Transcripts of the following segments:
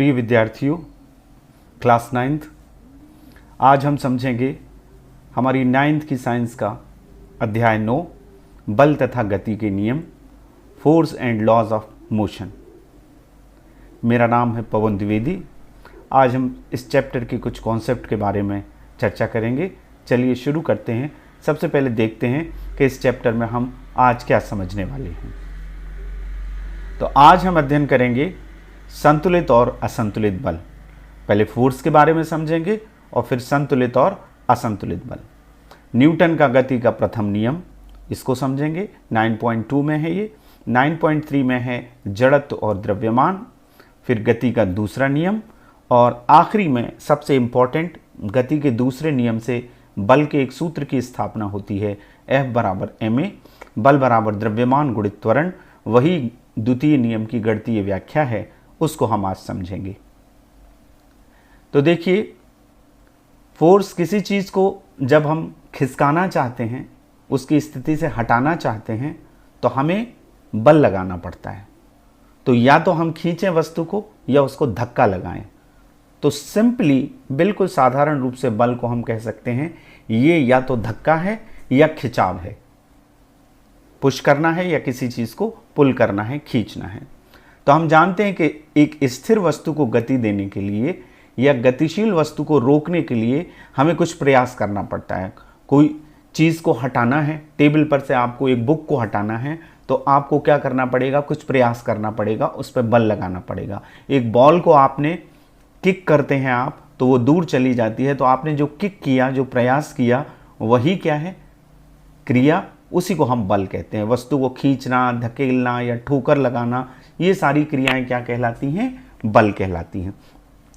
प्रिय विद्यार्थियों, class 9th, आज हम समझेंगे हमारी 9th की साइंस का अध्याय 9 बल तथा गति के नियम, force and laws of motion. मेरा नाम है पवन द्विवेदी। आज हम इस चैप्टर के कुछ कॉन्सेप्ट के बारे में चर्चा करेंगे। चलिए शुरू करते हैं। सबसे पहले देखते हैं कि इस चैप्टर में हम आज क्या समझने वाले हैं। तो आज हम अध्ययन करेंगे संतुलित और असंतुलित बल। पहले फोर्स के बारे में समझेंगे और फिर संतुलित और असंतुलित बल। न्यूटन का गति का प्रथम नियम, इसको समझेंगे। 9.2 में है ये। 9.3 में है जड़त्व और द्रव्यमान। फिर गति का दूसरा नियम और आखिरी में सबसे इम्पॉर्टेंट, गति के दूसरे नियम से बल के एक सूत्र की स्थापना होती है, F बराबर ma, बल बराबर द्रव्यमान गुणित त्वरण। वही द्वितीय नियम की गणितीय व्याख्या है, उसको हम आज समझेंगे। तो देखिए, फोर्स किसी चीज़ को जब हम खिसकाना चाहते हैं, उसकी स्थिति से हटाना चाहते हैं, तो हमें बल लगाना पड़ता है। तो या तो हम खींचें वस्तु को या उसको धक्का लगाएं। तो सिंपली, बिल्कुल साधारण रूप से बल को हम कह सकते हैं ये या तो धक्का है या खिंचाव है। पुश करना है या किसी चीज़ को पुल करना है, खींचना है। तो हम जानते हैं कि एक स्थिर वस्तु को गति देने के लिए या गतिशील वस्तु को रोकने के लिए हमें कुछ प्रयास करना पड़ता है। कोई चीज़ को हटाना है, टेबल पर से आपको एक बुक को हटाना है, तो आपको क्या करना पड़ेगा? कुछ प्रयास करना पड़ेगा, उस पर बल लगाना पड़ेगा। एक बॉल को आपने किक करते हैं आप, तो वो दूर चली जाती है। तो आपने जो किक किया, जो प्रयास किया, वही क्या है? क्रिया। उसी को हम बल कहते हैं। वस्तु को खींचना, धकेलना या ठोकर लगाना, ये सारी क्रियाएं क्या कहलाती हैं? बल कहलाती हैं।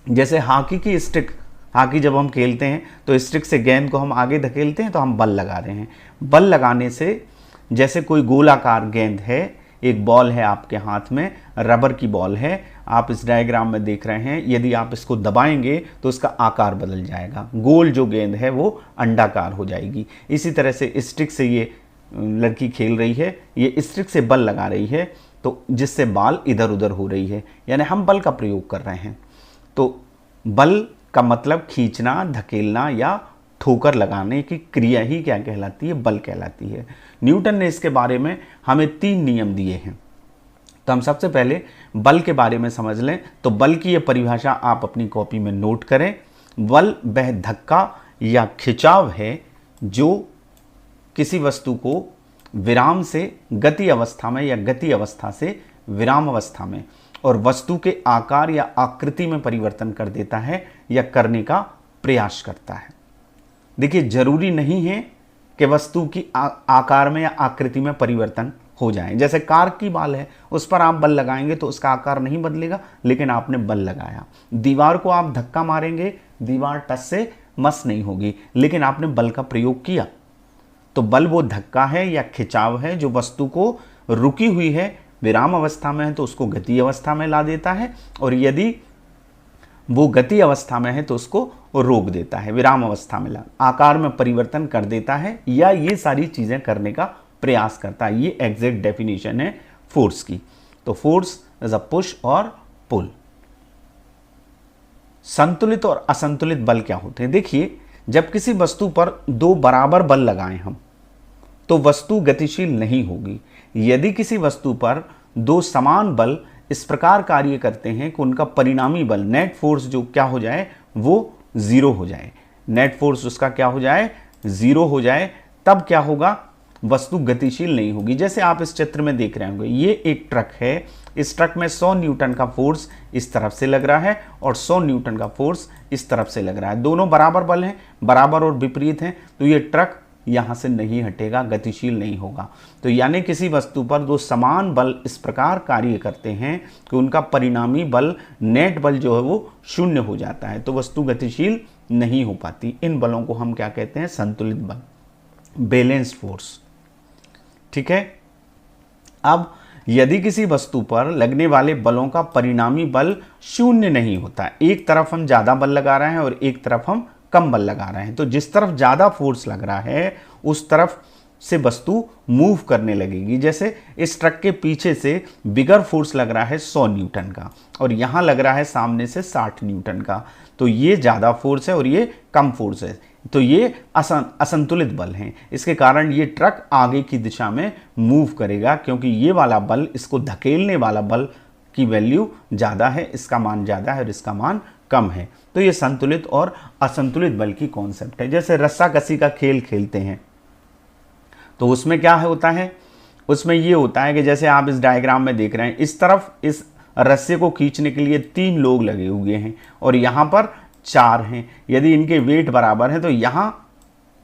जैसे हॉकी की स्टिक, हॉकी जब हम खेलते हैं तो स्टिक से गेंद को हम आगे धकेलते हैं, तो हम बल लगा रहे हैं। बल लगाने से, जैसे कोई गोलाकार गेंद है, एक बॉल है आपके हाथ में, रबर की बॉल है, आप इस डायग्राम में देख रहे हैं, यदि आप इसको दबाएंगे तो इसका आकार बदल जाएगा। गोल जो गेंद है वो अंडाकार हो जाएगी। इसी तरह से स्टिक से ये लड़की खेल रही है, ये स्टिक से बल लगा रही है, तो जिससे बॉल इधर उधर हो रही है, यानी हम बल का प्रयोग कर रहे हैं। तो बल का मतलब खींचना, धकेलना या ठोकर लगाने की क्रिया ही क्या कहलाती है? बल कहलाती है। न्यूटन ने इसके बारे में हमें 3 नियम दिए हैं। तो हम सबसे पहले बल के बारे में समझ लें। तो बल की यह परिभाषा आप अपनी कॉपी में नोट करें। बल वह धक्का या खिंचाव है जो किसी वस्तु को विराम से गति अवस्था में या गति अवस्था से विराम अवस्था में और वस्तु के आकार या आकृति में परिवर्तन कर देता है या करने का प्रयास करता है। देखिए, जरूरी नहीं है कि वस्तु की आकार में या आकृति में परिवर्तन हो जाए। जैसे कार की बॉल है, उस पर आप बल लगाएंगे तो उसका आकार नहीं बदलेगा, लेकिन आपने बल लगाया। दीवार को आप धक्का मारेंगे, दीवार टस से मस नहीं होगी, लेकिन आपने बल का प्रयोग किया। तो बल वो धक्का है या खिंचाव है जो वस्तु को रुकी हुई है, विराम अवस्था में है तो उसको गति अवस्था में ला देता है, और यदि वो गति अवस्था में है तो उसको रोक देता है, विराम अवस्था में ला, आकार में परिवर्तन कर देता है, या ये सारी चीज़ें करने का प्रयास करता है। ये एग्जैक्ट डेफिनेशन है फोर्स की। तो फोर्स इज अ पुश और पुल। संतुलित और असंतुलित बल क्या होते हैं? देखिए, जब किसी वस्तु पर 2 बराबर बल लगाएं हम, तो वस्तु गतिशील नहीं होगी। यदि किसी वस्तु पर 2 समान बल इस प्रकार कार्य करते हैं कि उनका परिणामी बल, नेट फोर्स जो क्या हो जाए, वो 0 हो जाए, नेट फोर्स उसका क्या हो जाए? 0 हो जाए, तब क्या होगा? वस्तु गतिशील नहीं होगी। जैसे आप इस चित्र में देख रहे होंगे, ये एक ट्रक है। इस ट्रक में 100 न्यूटन का फोर्स इस तरफ से लग रहा है और 100 न्यूटन का फोर्स इस तरफ से लग रहा है। दोनों बराबर बल हैं, बराबर और विपरीत हैं, तो ये ट्रक यहाँ से नहीं हटेगा, गतिशील नहीं होगा। तो यानी किसी वस्तु पर 2 समान बल इस प्रकार कार्य करते हैं कि उनका परिणामी बल, नेट बल जो है वो 0 हो जाता है, तो वस्तु गतिशील नहीं हो पाती। इन बलों को हम क्या कहते हैं? संतुलित बल, बैलेंस्ड फोर्स। ठीक है। अब यदि किसी वस्तु पर लगने वाले बलों का परिणामी बल 0 नहीं होता, एक तरफ हम ज़्यादा बल लगा रहे हैं और एक तरफ हम कम बल लगा रहे हैं, तो जिस तरफ ज़्यादा फोर्स लग रहा है उस तरफ से वस्तु मूव करने लगेगी। जैसे इस ट्रक के पीछे से बिगर फोर्स लग रहा है 100 न्यूटन का और यहाँ लग रहा है सामने से 60 न्यूटन का, तो ये ज़्यादा फोर्स है और ये कम फोर्स है, तो ये असंतुलित बल हैं। इसके कारण ये ट्रक आगे की दिशा में मूव करेगा, क्योंकि ये वाला बल, इसको धकेलने वाला बल की वैल्यू ज़्यादा है, इसका मान ज़्यादा है और इसका मान कम है। तो ये संतुलित और असंतुलित बल की कॉन्सेप्ट है। जैसे रस्साकसी का खेल खेलते हैं तो उसमें क्या होता है, उसमें ये होता है कि जैसे आप इस डायग्राम में देख रहे हैं, इस तरफ इस रस्से को खींचने के लिए 3 लोग लगे हुए हैं और यहाँ पर 4 हैं। यदि इनके वेट बराबर है तो यहाँ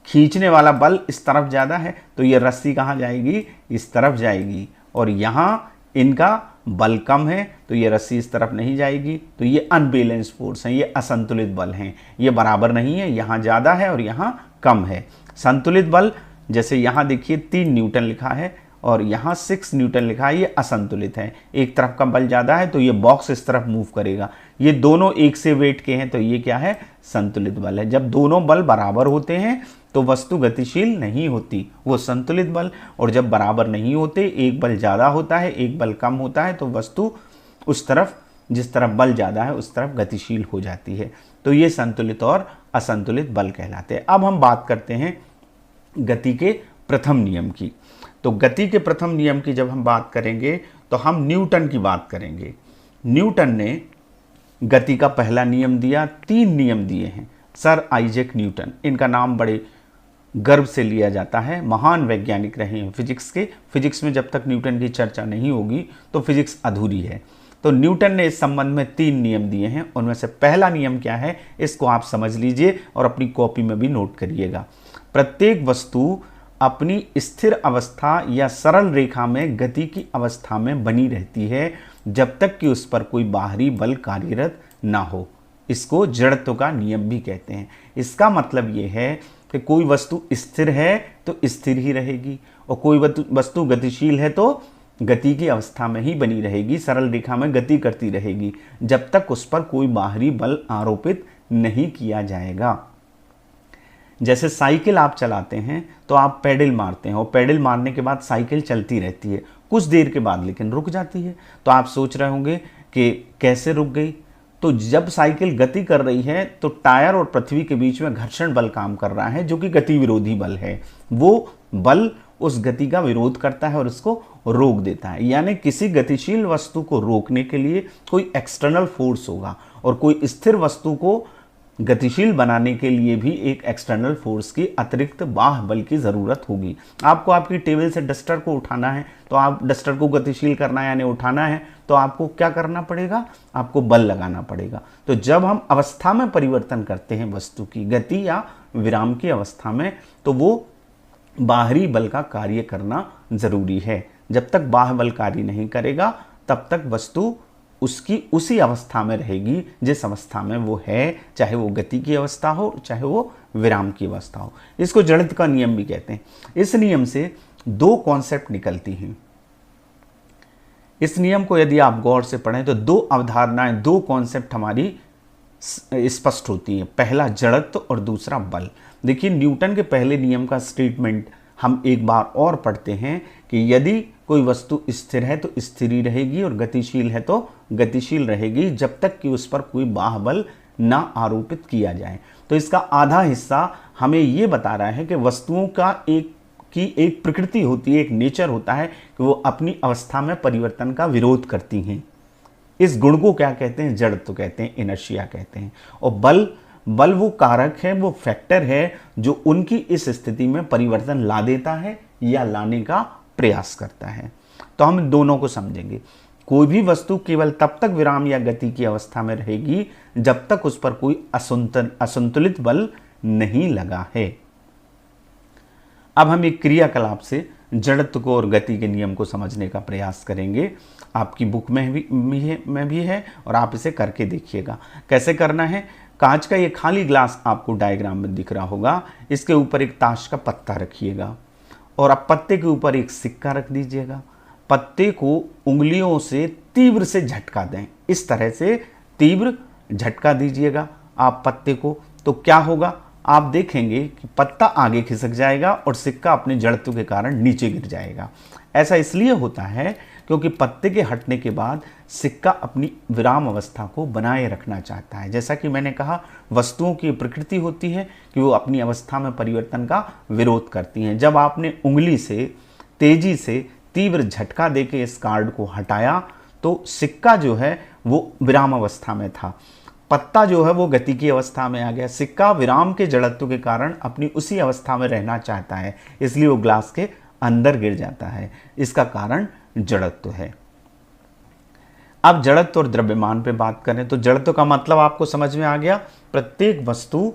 खींचने वाला बल इस तरफ ज़्यादा है, तो ये रस्सी कहाँ जाएगी, इस तरफ जाएगी, और यहाँ इनका बल कम है तो ये रस्सी इस तरफ नहीं जाएगी। तो ये अनबैलेंस फोर्स हैं, ये असंतुलित बल हैं, ये बराबर नहीं है, यहाँ ज़्यादा है और यहाँ कम है। संतुलित बल, जैसे यहाँ देखिए 3 न्यूटन लिखा है और यहाँ 6 न्यूटन लिखा है, ये असंतुलित है। एक तरफ का बल ज़्यादा है तो ये बॉक्स इस तरफ मूव करेगा। ये दोनों एक से वेट के हैं तो ये क्या है, संतुलित बल है। जब दोनों बल बराबर होते हैं तो वस्तु गतिशील नहीं होती, वो संतुलित बल। और जब बराबर नहीं होते, एक बल ज़्यादा होता है एक बल कम होता है, तो वस्तु उस तरफ, जिस तरफ बल ज़्यादा है उस तरफ गतिशील हो जाती है। तो ये संतुलित और असंतुलित बल कहलाते हैं। अब हम बात करते हैं गति के प्रथम नियम की। तो गति के प्रथम नियम की जब हम बात करेंगे तो हम न्यूटन की बात करेंगे। न्यूटन ने गति का पहला नियम दिया, 3 नियम दिए हैं। सर आइजैक न्यूटन, इनका नाम बड़े गर्व से लिया जाता है, महान वैज्ञानिक रहे हैं फिजिक्स के। फिजिक्स में जब तक न्यूटन की चर्चा नहीं होगी तो फिजिक्स अधूरी है। तो न्यूटन ने इस संबंध में 3 नियम दिए हैं। उनमें से पहला नियम क्या है, इसको आप समझ लीजिए और अपनी कॉपी में भी नोट करिएगा। प्रत्येक वस्तु अपनी स्थिर अवस्था या सरल रेखा में गति की अवस्था में बनी रहती है जब तक कि उस पर कोई बाहरी बल कार्यरत ना हो। इसको जड़त्व का नियम भी कहते हैं। इसका मतलब ये है कि कोई वस्तु स्थिर है तो स्थिर ही रहेगी और कोई वस्तु गतिशील है तो गति की अवस्था में ही बनी रहेगी, सरल रेखा में गति करती रहेगी जब तक उस पर कोई बाहरी बल आरोपित नहीं किया जाएगा। जैसे साइकिल आप चलाते हैं तो आप पैडल मारते हैं और पैडल मारने के बाद साइकिल चलती रहती है, कुछ देर के बाद लेकिन रुक जाती है। तो आप सोच रहे होंगे कि कैसे रुक गई। तो जब साइकिल गति कर रही है तो टायर और पृथ्वी के बीच में घर्षण बल काम कर रहा है, जो कि गति विरोधी बल है। वो बल उस गति का विरोध करता है और इसको रोक देता है। यानी किसी गतिशील वस्तु को रोकने के लिए कोई एक्सटर्नल फोर्स होगा और कोई स्थिर वस्तु को गतिशील बनाने के लिए भी एक एक्सटर्नल फोर्स की अतिरिक्त बाह्य बल की ज़रूरत होगी। आपको आपकी टेबल से डस्टर को उठाना है तो आप डस्टर को गतिशील करना है यानी उठाना है, तो आपको क्या करना पड़ेगा, आपको बल लगाना पड़ेगा। तो जब हम अवस्था में परिवर्तन करते हैं वस्तु की, गति या विराम की अवस्था में, तो वो बाहरी बल का कार्य करना ज़रूरी है। जब तक बाह्य बल कार्य नहीं करेगा तब तक वस्तु उसकी उसी अवस्था में रहेगी जिस अवस्था में वो है, चाहे वो गति की अवस्था हो चाहे वो विराम की अवस्था हो। इसको जड़त्व का नियम भी कहते हैं। इस नियम से 2 कॉन्सेप्ट निकलती हैं। इस नियम को यदि आप गौर से पढ़ें तो 2 अवधारणाएं, 2 कॉन्सेप्ट हमारी स्पष्ट होती हैं। पहला जड़त्व और दूसरा बल। देखिए न्यूटन के पहले नियम का स्टेटमेंट हम एक बार और पढ़ते हैं कि यदि कोई वस्तु स्थिर है तो स्थिर ही रहेगी और गतिशील है तो गतिशील रहेगी जब तक कि उस पर कोई बाह्य बल ना आरोपित किया जाए। तो इसका आधा हिस्सा हमें ये बता रहा है कि वस्तुओं का एक प्रकृति होती है, एक नेचर होता है कि वो अपनी अवस्था में परिवर्तन का विरोध करती हैं। इस गुण को क्या कहते हैं, जड़त्व कहते हैं, इनर्शिया कहते हैं। और बल वो कारक है, वो फैक्टर है जो उनकी इस स्थिति में परिवर्तन ला देता है या लाने का प्रयास करता है। तो हम दोनों को समझेंगे। कोई भी वस्तु केवल तब तक विराम या गति की अवस्था में रहेगी जब तक उस पर कोई असंतुलित बल नहीं लगा है। अब हम एक क्रियाकलाप से जड़त्व को और गति के नियम को समझने का प्रयास करेंगे। आपकी बुक में भी है और आप इसे करके देखिएगा। कैसे करना है, कांच का ये खाली ग्लास आपको डायग्राम में दिख रहा होगा, इसके ऊपर एक ताश का पत्ता रखिएगा और अब पत्ते के ऊपर एक सिक्का रख दीजिएगा। पत्ते को उंगलियों से तीव्र से झटका दें, इस तरह से तीव्र झटका दीजिएगा आप पत्ते को। तो क्या होगा, आप देखेंगे कि पत्ता आगे खिसक जाएगा और सिक्का अपने जड़त्व के कारण नीचे गिर जाएगा। ऐसा इसलिए होता है क्योंकि पत्ते के हटने के बाद सिक्का अपनी विराम अवस्था को बनाए रखना चाहता है। जैसा कि मैंने कहा, वस्तुओं की प्रकृति होती है कि वो अपनी अवस्था में परिवर्तन का विरोध करती हैं। जब आपने उंगली से तेजी से तीव्र झटका देके इस कार्ड को हटाया तो सिक्का जो है वो विराम अवस्था में था, पत्ता जो है वो गति की अवस्था में आ गया। सिक्का विराम के जड़त्व के कारण अपनी उसी अवस्था में रहना चाहता है, इसलिए वो ग्लास के अंदर गिर जाता है। इसका कारण जड़त्व है। अब जड़त्व और द्रव्यमान पे बात करें तो जड़त्व का मतलब आपको समझ में आ गया। प्रत्येक वस्तु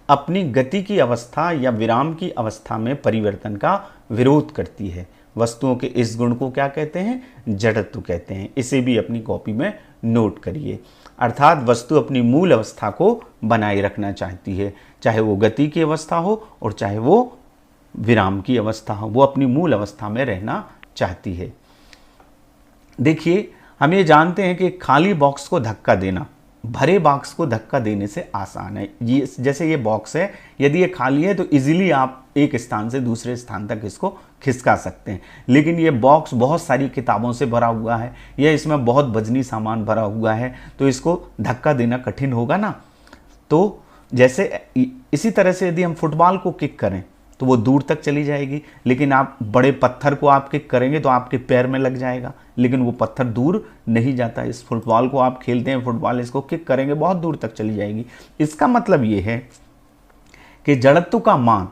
अपनी गति की अवस्था या विराम की अवस्था में परिवर्तन का विरोध करती है। वस्तुओं के इस गुण को क्या कहते हैं? जड़त्व कहते हैं। इसे भी अपनी कॉपी में नोट करिए। अर्थात वस्तु अपनी मूल अवस्था को बनाए रखना चाहती है, चाहे वो गति की अवस्था हो और चाहे वो विराम की अवस्था हो, वो अपनी मूल अवस्था में रहना चाहती है। देखिए, हम ये जानते हैं कि खाली बॉक्स को धक्का देना भरे बॉक्स को धक्का देने से आसान है। ये जैसे ये बॉक्स है, यदि ये खाली है तो इजीली आप एक स्थान से दूसरे स्थान तक इसको खिसका सकते हैं। लेकिन ये बॉक्स बहुत सारी किताबों से भरा हुआ है या इसमें बहुत वजनी सामान भरा हुआ है, तो इसको धक्का देना कठिन होगा ना। तो जैसे इसी तरह से यदि हम फुटबॉल को किक करें तो वो दूर तक चली जाएगी, लेकिन आप बड़े पत्थर को आप किक करेंगे तो आपके पैर में लग जाएगा, लेकिन वो पत्थर दूर नहीं जाता। इस फुटबॉल को आप खेलते हैं, फुटबॉल, इसको किक करेंगे बहुत दूर तक चली जाएगी। इसका मतलब ये है कि जड़त्व का मान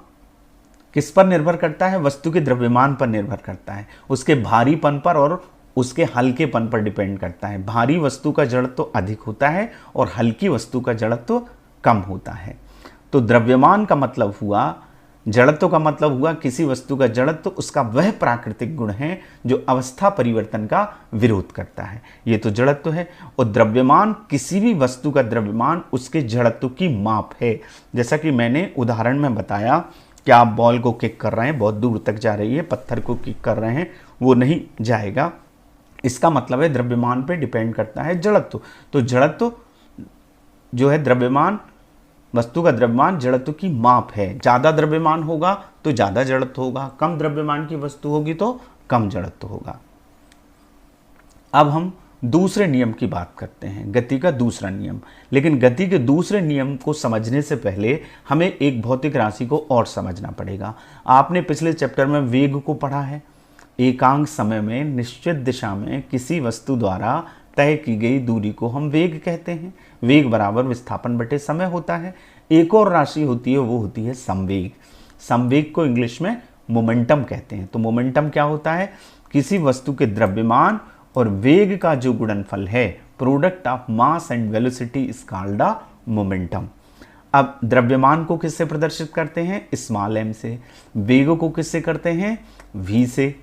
किस पर निर्भर करता है? वस्तु के द्रव्यमान पर निर्भर करता है, उसके भारीपन पर और उसके हल्केपन पर डिपेंड करता है। भारी वस्तु का जड़त्व अधिक होता है और हल्की वस्तु का जड़त्व कम होता है। तो द्रव्यमान का मतलब हुआ, जड़त्व का मतलब हुआ किसी वस्तु का जड़त्व उसका वह प्राकृतिक गुण है जो अवस्था परिवर्तन का विरोध करता है, ये तो जड़त्व है। और द्रव्यमान किसी भी वस्तु का द्रव्यमान उसके जड़त्व की माप है। जैसा कि मैंने उदाहरण में बताया कि आप बॉल को किक कर रहे हैं, बहुत दूर तक जा रही है, पत्थर को किक कर रहे हैं, वो नहीं जाएगा। इसका मतलब है द्रव्यमान पे डिपेंड करता है जड़त्व। तो जड़त्व जो है, द्रव्यमान, वस्तु का द्रव्यमान जड़त्व की माप है। ज़्यादा द्रव्यमान होगा तो ज़्यादा जड़त्व होगा, कम द्रव्यमान की वस्तु होगी तो कम जड़त्व होगा। अब हम दूसरे नियम की बात करते हैं, गति का दूसरा नियम। लेकिन गति के दूसरे नियम को समझने से पहले हमें एक भौतिक राशि को और समझना पड़ेगा। आपने पिछले चैप्टर में वेग को पढ़ा है। एकांक समय में निश्चित दिशा में किसी वस्तु द्वारा तय की गई दूरी को हम वेग कहते हैं। वेग बराबर विस्थापन बटे समय होता है। एक और राशि होती है, वो होती है संवेग। संवेग को इंग्लिश में मोमेंटम कहते हैं। तो मोमेंटम क्या होता है? किसी वस्तु के द्रव्यमान और वेग का जो गुणनफल है, product of mass and velocity is called a momentum. अब द्रव्यमान को किससे प्रदर्शित करते हैं? स्मॉल m से। वेग को किससे करते हैं? v से।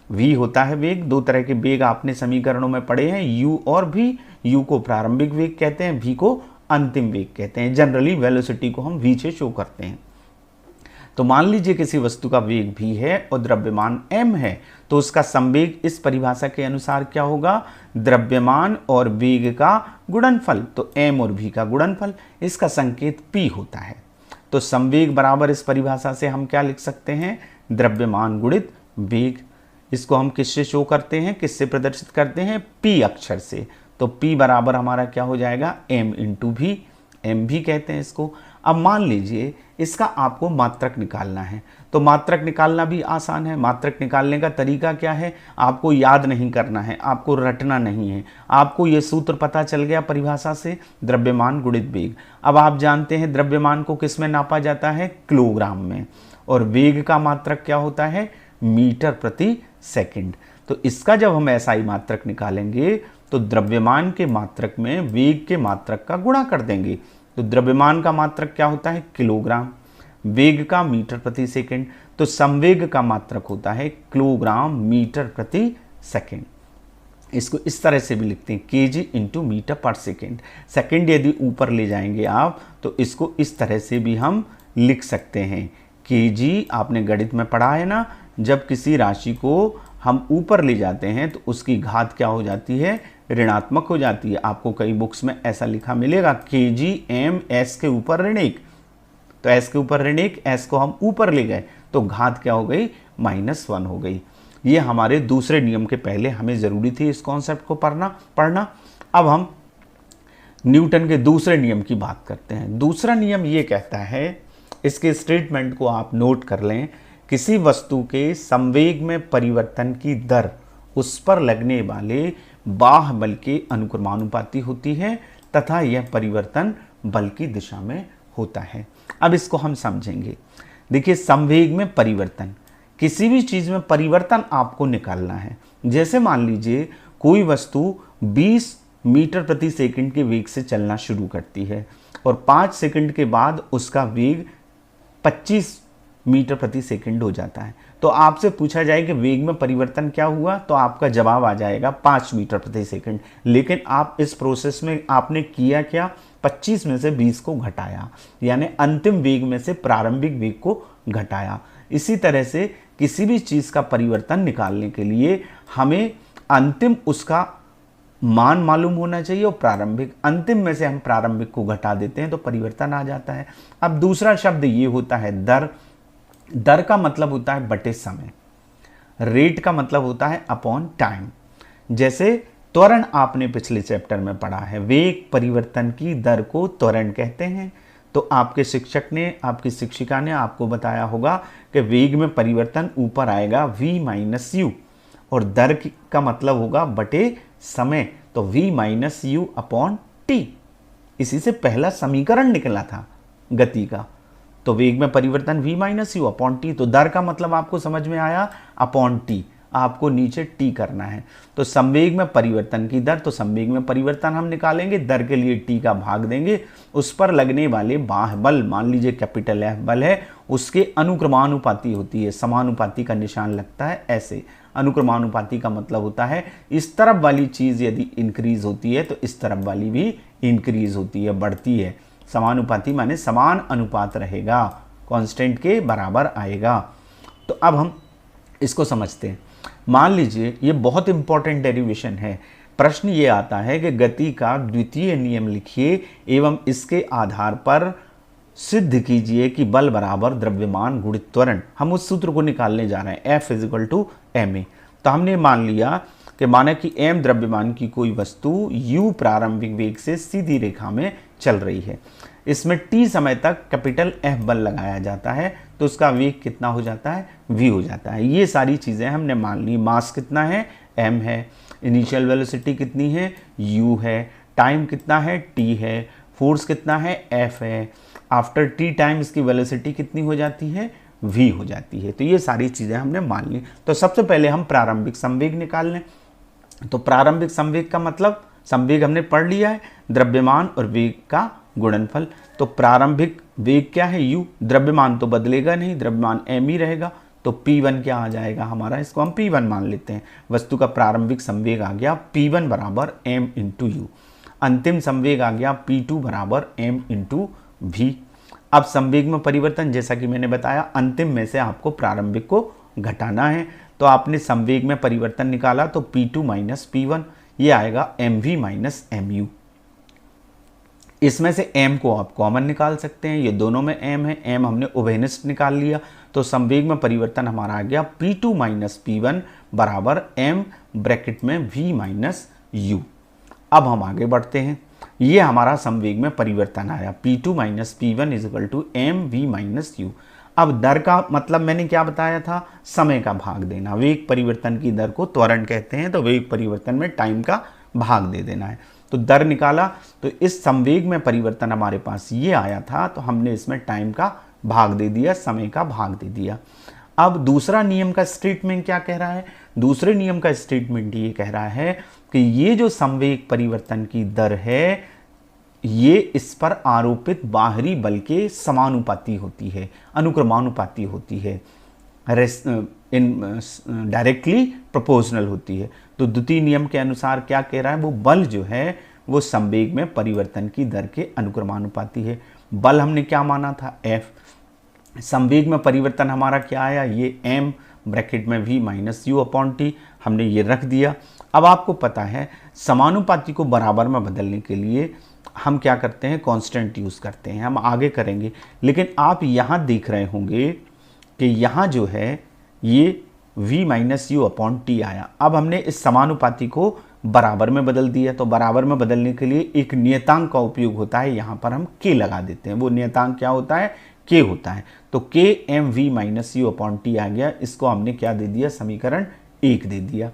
v होता है वेग। दो तरह के वेग आपने समीकरणों में पढ़े हैं, u और v। u को प्रारंभिक वेग कहते हैं, v को अंतिम वेग कहते हैं। जनरली वेलोसिटी को हम v से शो करते हैं। तो मान लीजिए किसी वस्तु का वेग v है और द्रव्यमान m है, तो उसका संवेग इस परिभाषा के अनुसार क्या होगा? द्रव्यमान और वेग का गुणनफल। तो m और v का गुणनफल, इसका संकेत p होता है। तो संवेग बराबर इस परिभाषा से हम क्या लिख सकते हैं? द्रव्यमान गुणित वेग। इसको हम किससे शो करते हैं, किससे प्रदर्शित करते हैं? p अक्षर से। तो p बराबर हमारा क्या हो जाएगा? m into v। m भी कहते हैं इसको। अब मान लीजिए इसका आपको मात्रक निकालना है, तो मात्रक निकालना भी आसान है। मात्रक निकालने का तरीका क्या है? आपको याद नहीं करना है, आपको रटना नहीं है, आपको ये सूत्र पता चल गया परिभाषा से, द्रव्यमान गुणित वेग। अब आप जानते हैं द्रव्यमान को किस में नापा जाता है? किलोग्राम में। और वेग का मात्रक क्या होता है? मीटर प्रति सेकंड। तो इसका जब हम SI मात्रक निकालेंगे तो द्रव्यमान के मात्रक में वेग के मात्रक का गुणा कर देंगे। तो द्रव्यमान का मात्रक क्या होता है? किलोग्राम, वेग का मीटर प्रति सेकंड। तो संवेग का मात्रक होता है किलोग्राम मीटर प्रति सेकंड। इसको इस तरह से भी लिखते हैं, kg इंटू मीटर पर सेकेंड। सेकेंड यदि ऊपर ले जाएंगे आप तो इसको इस तरह से भी हम लिख सकते हैं। kg आपने गणित में पढ़ा है ना, जब किसी राशि को हम ऊपर ले जाते हैं तो उसकी घात क्या हो जाती है? ऋणात्मक हो जाती है। आपको कई बुक्स में ऐसा लिखा मिलेगा, kg m s के ऊपर ऋण 1। तो s के ऊपर ऋण 1, s को हम ऊपर ले गए तो घात क्या हो गई, -1 हो गई। ये हमारे दूसरे नियम के पहले हमें ज़रूरी थी इस कॉन्सेप्ट को पढ़ना। अब हम न्यूटन के दूसरे नियम की बात करते हैं। दूसरा नियम ये कहता है, इसके स्टेटमेंट को आप नोट कर लें, किसी वस्तु के संवेग में परिवर्तन की दर उस पर लगने वाले बाह्य बल के अनुक्रमानुपाती होती है तथा यह परिवर्तन बल की दिशा में होता है। अब इसको हम समझेंगे। देखिए, संवेग में परिवर्तन, किसी भी चीज़ में परिवर्तन आपको निकालना है। जैसे मान लीजिए कोई वस्तु 20 मीटर प्रति सेकंड के वेग से चलना शुरू करती है और 5 सेकंड के बाद उसका वेग 25 मीटर प्रति सेकंड हो जाता है, तो आपसे पूछा जाए कि वेग में परिवर्तन क्या हुआ, तो आपका जवाब आ जाएगा 5 मीटर प्रति सेकंड। लेकिन आप इस प्रोसेस में आपने किया क्या, 25 में से 20 को घटाया, यानी अंतिम वेग में से प्रारंभिक वेग को घटाया। इसी तरह से किसी भी चीज़ का परिवर्तन निकालने के लिए हमें अंतिम उसका मान मालूम होना चाहिए और प्रारंभिक, अंतिम में से हम प्रारंभिक को घटा देते हैं तो परिवर्तन आ जाता है। अब दूसरा शब्द ये होता है दर। दर का मतलब होता है बटे समय, रेट का मतलब होता है अपॉन टाइम। जैसे त्वरण आपने पिछले चैप्टर में पढ़ा है, वेग परिवर्तन की दर को त्वरण कहते हैं। तो आपके शिक्षक ने, आपकी शिक्षिका ने आपको बताया होगा कि वेग में परिवर्तन ऊपर आएगा v माइनस यू और दर का मतलब होगा बटे समय, तो v minus U upon T. इसी से पहला समीकरण निकला था गति का। तो वेग में परिवर्तन v minus U upon T, तो दर का मतलब आपको समझ में आया, अपॉन टी, आपको नीचे टी करना है। तो संवेग में परिवर्तन की दर, तो संवेग में परिवर्तन हम निकालेंगे, दर के लिए टी का भाग देंगे, उस पर लगने वाले बाह्य बल, मान लीजिए कैपिटल F बल है, उसके अनुक्रमानुपाती होती है। समानुपाती का निशान लगता है ऐसे। अनुक्रमानुपाती का मतलब होता है इस तरफ वाली चीज़ यदि इंक्रीज होती है तो इस तरफ वाली भी इंक्रीज होती है, बढ़ती है। समानुपाती माने समान अनुपात रहेगा, कांस्टेंट के बराबर आएगा। तो अब हम इसको समझते हैं। मान लीजिए ये बहुत इंपॉर्टेंट डेरिवेशन है। प्रश्न ये आता है कि गति का द्वितीय नियम लिखिए एवं इसके आधार पर सिद्ध कीजिए कि बल बराबर द्रव्यमान गुणित त्वरण। हम उस सूत्र को निकालने जा रहे हैं, F = ma। तो हमने मान लिया कि माना कि m द्रव्यमान की कोई वस्तु u प्रारंभिक वेग से सीधी रेखा में चल रही है, इसमें t समय तक कैपिटल F बल लगाया जाता है, तो उसका वेग कितना हो जाता है, v हो जाता है। ये सारी चीज़ें हमने मान ली। मास कितना है, m है, इनिशियल वेलोसिटी कितनी है, u है, टाइम कितना है, t है, फोर्स कितना है, F है, आफ्टर t टाइम इसकी वेलोसिटी कितनी हो जाती है, v हो जाती है। तो ये सारी चीज़ें हमने मान ली। तो सबसे पहले हम प्रारंभिक संवेग निकाल लें। तो प्रारंभिक संवेग का मतलब, संवेग हमने पढ़ लिया है, द्रव्यमान और वेग का गुणनफल। तो प्रारंभिक वेग क्या है, u, द्रव्यमान तो बदलेगा नहीं, द्रव्यमान m ही रहेगा, तो P1 क्या आ जाएगा हमारा, इसको हम P1 मान लेते हैं। वस्तु का प्रारंभिक संवेग आ गया P1 बराबर m इंटू यू। अंतिम संवेग आ गया P2 बराबर m इंटू v। अब संवेग में परिवर्तन, जैसा कि मैंने बताया, अंतिम में से आपको प्रारंभिक को घटाना है। तो आपने संवेग में परिवर्तन निकाला तो P2 माइनस P1, ये आएगा mv माइनस mu। इसमें से m को आप कॉमन निकाल सकते हैं, ये दोनों में m है, m हमने उभयनिष्ठ निकाल लिया। तो संवेग में परिवर्तन हमारा आ गया P2 माइनस P1 बराबर m ब्रैकेट में v माइनस u। अब हम आगे बढ़ते हैं। ये हमारा संवेग में परिवर्तन आया, P2 minus P1 is equal to m v minus u. अब दर का मतलब मैंने क्या बताया था, समय का भाग देना। वेग परिवर्तन की दर को त्वरण कहते हैं, तो वेग परिवर्तन में टाइम का भाग दे देना है। तो दर निकाला, तो इस संवेग में परिवर्तन हमारे पास ये आया था, तो हमने इसमें टाइम का भाग दे दिया, समय का भाग दे दिया। अब दूसरा नियम का स्टेटमेंट क्या कह रहा है, दूसरे नियम का स्टेटमेंट ये कह रहा है कि ये जो संवेग परिवर्तन की दर है, ये इस पर आरोपित बाहरी बल के समानुपाती होती है, अनुक्रमानुपाती होती है, डायरेक्टली प्रोपोर्शनल होती है। तो द्वितीय नियम के अनुसार क्या कह रहा है, वो बल जो है वो संवेग में परिवर्तन की दर के अनुक्रमानुपाती है। बल हमने क्या माना था, F। संवेग में परिवर्तन हमारा क्या आया, ये m ब्रैकेट में v minus U upon T, हमने ये रख दिया। अब आपको पता है समानुपाती को बराबर में बदलने के लिए हम क्या करते हैं, कांस्टेंट यूज़ करते हैं, हम आगे करेंगे। लेकिन आप यहाँ देख रहे होंगे कि यहाँ जो है ये v minus U upon T आया। अब हमने इस समानुपाती को बराबर में बदल दिया, तो बराबर में बदलने के लिए एक नियतांक का उपयोग होता है, यहाँ पर हम k लगा देते हैं। वो नियतांक क्या होता है, k होता है। तो k m v minus U upon T आ गया। इसको हमने क्या दे दिया, समीकरण 1 दे दिया।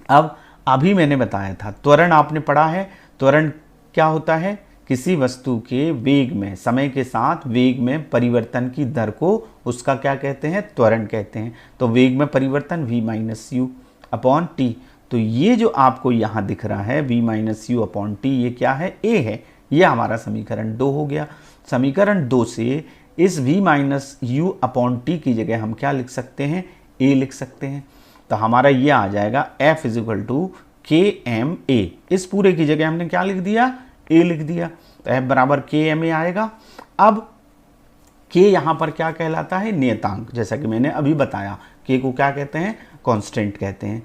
अब अभी मैंने बताया था त्वरण आपने पढ़ा है। त्वरण क्या होता है, किसी वस्तु के वेग में, समय के साथ वेग में परिवर्तन की दर को उसका क्या कहते हैं, त्वरण कहते हैं। तो वेग में परिवर्तन v minus U upon T. तो ये जो आपको यहाँ दिख रहा है v minus U upon T, ये क्या है, a है। ये हमारा समीकरण 2 हो गया। समीकरण 2 से इस v minus U upon T की जगह हम क्या लिख सकते हैं, a लिख सकते हैं। तो हमारा ये आ जाएगा f इजिकल टू के एम ए। इस पूरे की जगह हमने क्या लिख दिया, a लिख दिया। तो f बराबर के एम ए आएगा। अब k यहाँ पर क्या कहलाता है, नियतांक। जैसा कि मैंने अभी बताया, k को क्या कहते हैं, कांस्टेंट कहते हैं।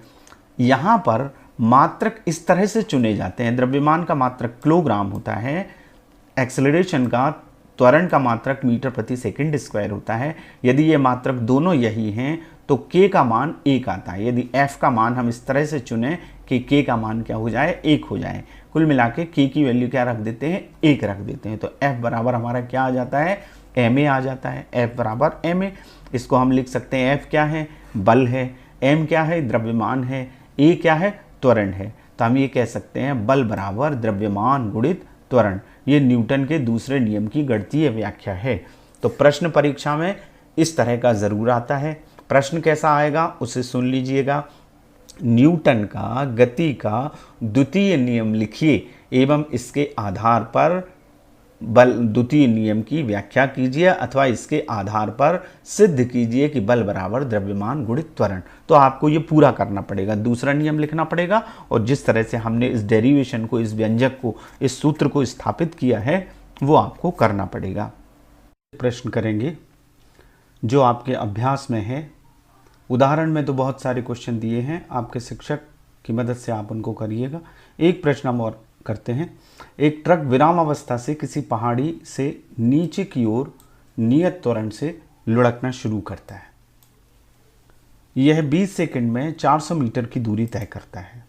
यहाँ पर मात्रक इस तरह से चुने जाते हैं। द्रव्यमान का मात्रक किलोग्राम होता है, एक्सेलरेशन का, त्वरण का मात्रक मीटर प्रति सेकंड स्क्वायर होता है। यदि ये मात्रक दोनों यही हैं तो k का मान 1 आता है। यदि f का मान हम इस तरह से चुने कि k का मान क्या हो जाए, 1 हो जाए। कुल मिला के k की वैल्यू क्या रख देते हैं, 1 रख देते हैं। तो f बराबर हमारा क्या आ जाता है, ma आ जाता है। f बराबर ma। इसको हम लिख सकते हैं, f क्या है, बल है, m क्या है, द्रव्यमान है, a क्या है, त्वरण है। तो हम ये कह सकते हैं बल बराबर द्रव्यमान गुणित त्वरण। ये न्यूटन के दूसरे नियम की गणितीय व्याख्या है। तो प्रश्न परीक्षा में इस तरह का ज़रूर आता है। प्रश्न कैसा आएगा उसे सुन लीजिएगा। न्यूटन का गति का द्वितीय नियम लिखिए एवं इसके आधार पर बल द्वितीय नियम की व्याख्या कीजिए, अथवा इसके आधार पर सिद्ध कीजिए कि बल बराबर द्रव्यमान गुणित त्वरण। तो आपको ये पूरा करना पड़ेगा, दूसरा नियम लिखना पड़ेगा, और जिस तरह से हमने इस डेरिवेशन को, इस व्यंजक को, इस सूत्र को स्थापित किया है वो आपको करना पड़ेगा। प्रश्न करेंगे जो आपके अभ्यास में है। उदाहरण में तो बहुत सारे क्वेश्चन दिए हैं, आपके शिक्षक की मदद से आप उनको करिएगा। एक प्रश्न हम और करते हैं। एक ट्रक विराम अवस्था से किसी पहाड़ी से नीचे की ओर नियत त्वरण से लुढ़कना शुरू करता है। यह 20 सेकंड में 400 मीटर की दूरी तय करता है।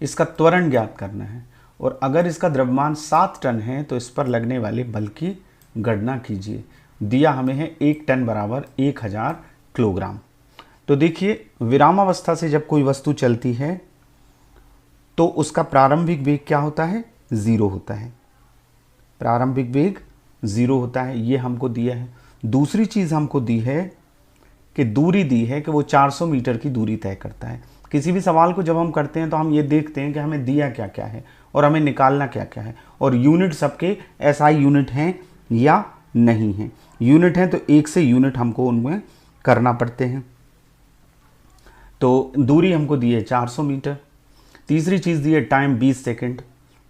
इसका त्वरण ज्ञात करना है, और अगर इसका द्रव्यमान 7 टन है तो इस पर लगने वाले बल की गणना कीजिए। दिया हमें है 1 टन बराबर 1000 किलोग्राम। तो देखिए, विरामावस्था से जब कोई वस्तु चलती है तो उसका प्रारंभिक वेग क्या होता है, 0 होता है। प्रारंभिक वेग 0 होता है, ये हमको दिया है। दूसरी चीज़ हमको दी है कि दूरी दी है कि वो 400 मीटर की दूरी तय करता है। किसी भी सवाल को जब हम करते हैं तो हम ये देखते हैं कि हमें दिया क्या क्या है और हमें निकालना क्या क्या है, और यूनिट सबके SI यूनिट हैं या नहीं हैं। यूनिट हैं तो 1 से यूनिट हमको उनमें करना पड़ते हैं। तो दूरी हमको दी है 400 मीटर। तीसरी चीज़ दी है टाइम 20 सेकंड।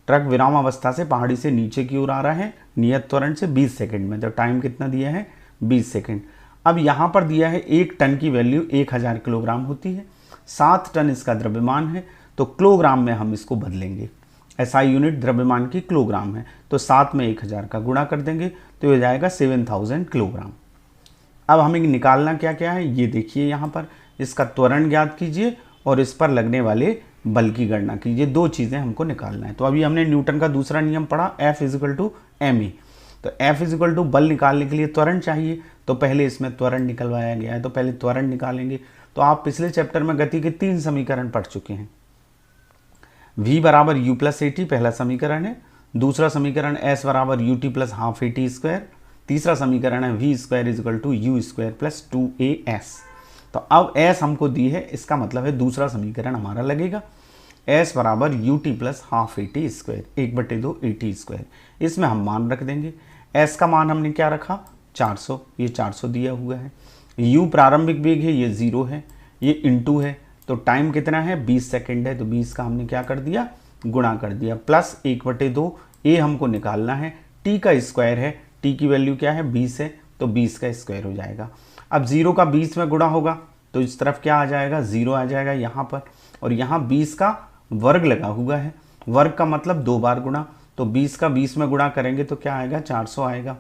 ट्रक विराम अवस्था से पहाड़ी से नीचे की ओर आ रहा है नियत त्वरण से 20 सेकंड में। तो टाइम कितना दिया है, 20 सेकंड। अब यहाँ पर दिया है 1 टन की वैल्यू 1000 किलोग्राम होती है। 7 टन इसका द्रव्यमान है, तो किलोग्राम में हम इसको बदलेंगे। SI यूनिट द्रव्यमान की किलोग्राम है, तो 7 में 1000 का गुणा कर देंगे तो ये जाएगा 7000 किलोग्राम। अब हमें निकालना क्या क्या है, ये देखिए यहाँ पर। इसका त्वरण ज्ञात कीजिए और इस पर लगने वाले बल की गणना कीजिए। 2 चीज़ें हमको निकालना है। तो अभी हमने न्यूटन का दूसरा नियम पढ़ा, F इजिकल टू ma। तो F इजिकल टू बल निकालने के लिए त्वरण चाहिए, तो पहले इसमें त्वरण निकलवाया गया है, तो पहले त्वरण निकालेंगे। तो आप पिछले चैप्टर में गति के 3 समीकरण पढ़ चुके हैं। v बराबर u प्लस ए टी पहला समीकरण है। दूसरा समीकरण s बराबर u t plus half a t square. तीसरा समीकरण है v square equal to u square plus 2as। तो अब s हमको दी है, इसका मतलब है दूसरा समीकरण हमारा लगेगा s बराबर u t plus half a t square 1/2 A t square. इसमें हम मान रख देंगे। s का मान हमने क्या रखा, 400। ये 400 दिया हुआ है। u प्रारंभिक वेग है, ये 0 है, ये इंटू है। तो टाइम कितना है, 20 सेकंड है, तो 20 का हमने क्या कर दिया, गुणा कर दिया, प्लस 1/2। ए हमको निकालना है, टी का स्क्वायर है, टी की वैल्यू क्या है, 20 है, तो 20 का स्क्वायर हो जाएगा। अब 0 का 20 में गुणा होगा तो इस तरफ क्या आ जाएगा, 0 आ जाएगा यहाँ पर, और यहाँ 20 का वर्ग लगा हुआ है, वर्ग का मतलब 2 बार गुणा, तो 20 का 20 में गुणा करेंगे तो क्या आएगा, 400 आएगा।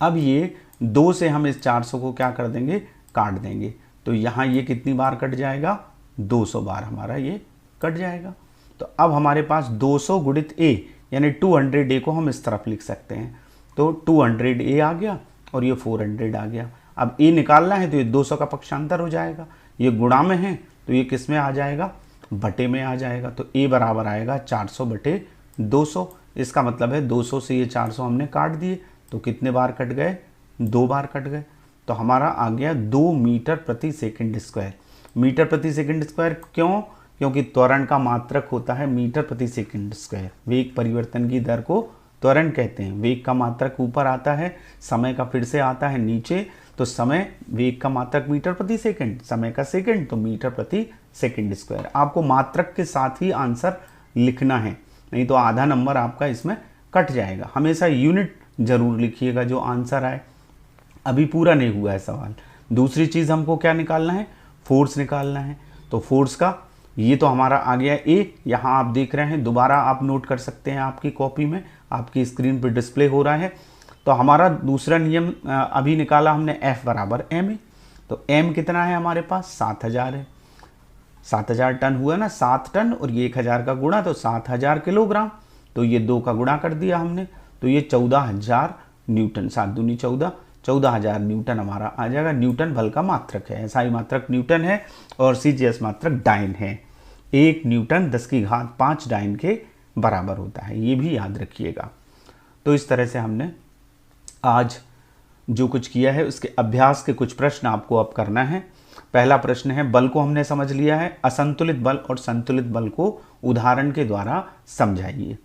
अब ये 2 से हम इस 400 को क्या कर देंगे, काट देंगे, तो यहाँ ये कितनी बार कट जाएगा, 200 बार हमारा ये कट जाएगा। तो अब हमारे पास 200 गुणित a यानी 200a को हम इस तरफ लिख सकते हैं, तो 200a आ गया और ये 400 आ गया। अब a निकालना है तो ये 200 का पक्षांतर हो जाएगा, ये गुणा में है तो ये किस में आ जाएगा, बटे में आ जाएगा। तो a बराबर आएगा 400 बटे 200। इसका मतलब है 200 से ये 400 हमने काट दिए, तो कितने बार कट गए, 2 बार कट गए। तो हमारा आ गया 2 मीटर प्रति सेकंड स्क्वायर। मीटर प्रति सेकंड स्क्वायर क्यों, क्योंकि त्वरण का मात्रक होता है मीटर प्रति सेकंड स्क्वायर। वेग परिवर्तन की दर को त्वरण कहते हैं। वेग का मात्रक ऊपर आता है, समय का फिर से आता है नीचे, तो समय वेग का मात्रक मीटर प्रति सेकंड, समय का सेकंड, तो मीटर प्रति सेकंड स्क्वायर। आपको मात्रक के साथ ही आंसर लिखना है, नहीं तो आधा नंबर आपका इसमें कट जाएगा। हमेशा यूनिट जरूर लिखिएगा जो आंसर आए। अभी पूरा नहीं हुआ है सवाल। दूसरी चीज़ हमको क्या निकालना है, फोर्स निकालना है। तो फोर्स का ये तो हमारा आ गया ए, यहाँ आप देख रहे हैं, दोबारा आप नोट कर सकते हैं, आपकी कॉपी में आपकी स्क्रीन पर डिस्प्ले हो रहा है। तो हमारा दूसरा नियम अभी निकाला हमने, F बराबर m। तो m कितना है हमारे पास, 7000 है। 7000 टन हुआ ना, 7 टन और ये 1000 का गुणा, तो 7000 किलोग्राम। तो ये 2 का गुणा कर दिया हमने, तो ये 14000 न्यूटन, 7 दूनी 14, 14000 न्यूटन हमारा आ जाएगा। न्यूटन बल का मात्रक है, SI मात्रक न्यूटन है और CGS मात्रक डाइन है। 1 न्यूटन 10⁵ डाइन के बराबर होता है, ये भी याद रखिएगा। तो इस तरह से हमने आज जो कुछ किया है उसके अभ्यास के कुछ प्रश्न आपको अब करना है। पहला प्रश्न है, बल को हमने समझ लिया है, असंतुलित बल और संतुलित बल को उदाहरण के द्वारा समझाइए।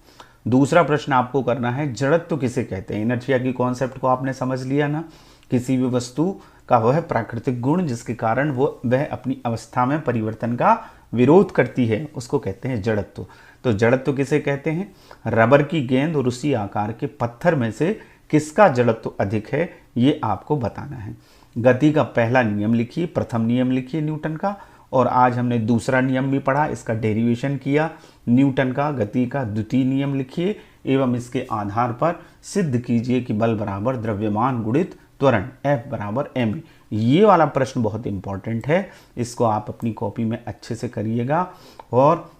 दूसरा प्रश्न आपको करना है, जड़त्व किसे कहते हैं। इनर्शिया की कॉन्सेप्ट को आपने समझ लिया ना, किसी भी वस्तु का वह प्राकृतिक गुण जिसके कारण वह अपनी अवस्था में परिवर्तन का विरोध करती है, उसको कहते हैं जड़त्व। तो जड़त्व किसे कहते हैं, रबर की गेंद और उसी आकार के पत्थर में से किसका जड़त्व अधिक है, ये आपको बताना है। गति का पहला नियम लिखिए, प्रथम नियम लिखिए न्यूटन का, और आज हमने दूसरा नियम भी पढ़ा, इसका डेरिवेशन किया न्यूटन का। गति का द्वितीय नियम लिखिए एवं इसके आधार पर सिद्ध कीजिए कि बल बराबर द्रव्यमान गुणित त्वरण, F बराबर m। ये वाला प्रश्न बहुत इंपॉर्टेंट है, इसको आप अपनी कॉपी में अच्छे से करिएगा। और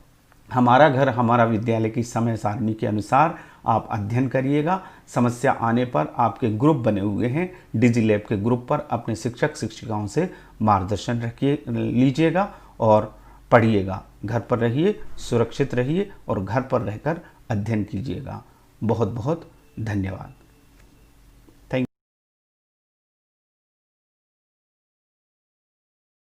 हमारा घर हमारा विद्यालय की समय सारणी के अनुसार आप अध्ययन करिएगा। समस्या आने पर आपके ग्रुप बने हुए हैं, डिजीलैब के ग्रुप पर अपने शिक्षक शिक्षिकाओं से मार्गदर्शन लीजिएगा और पढ़िएगा। घर पर रहिए, सुरक्षित रहिए और घर पर रहकर अध्ययन कीजिएगा। बहुत बहुत धन्यवाद।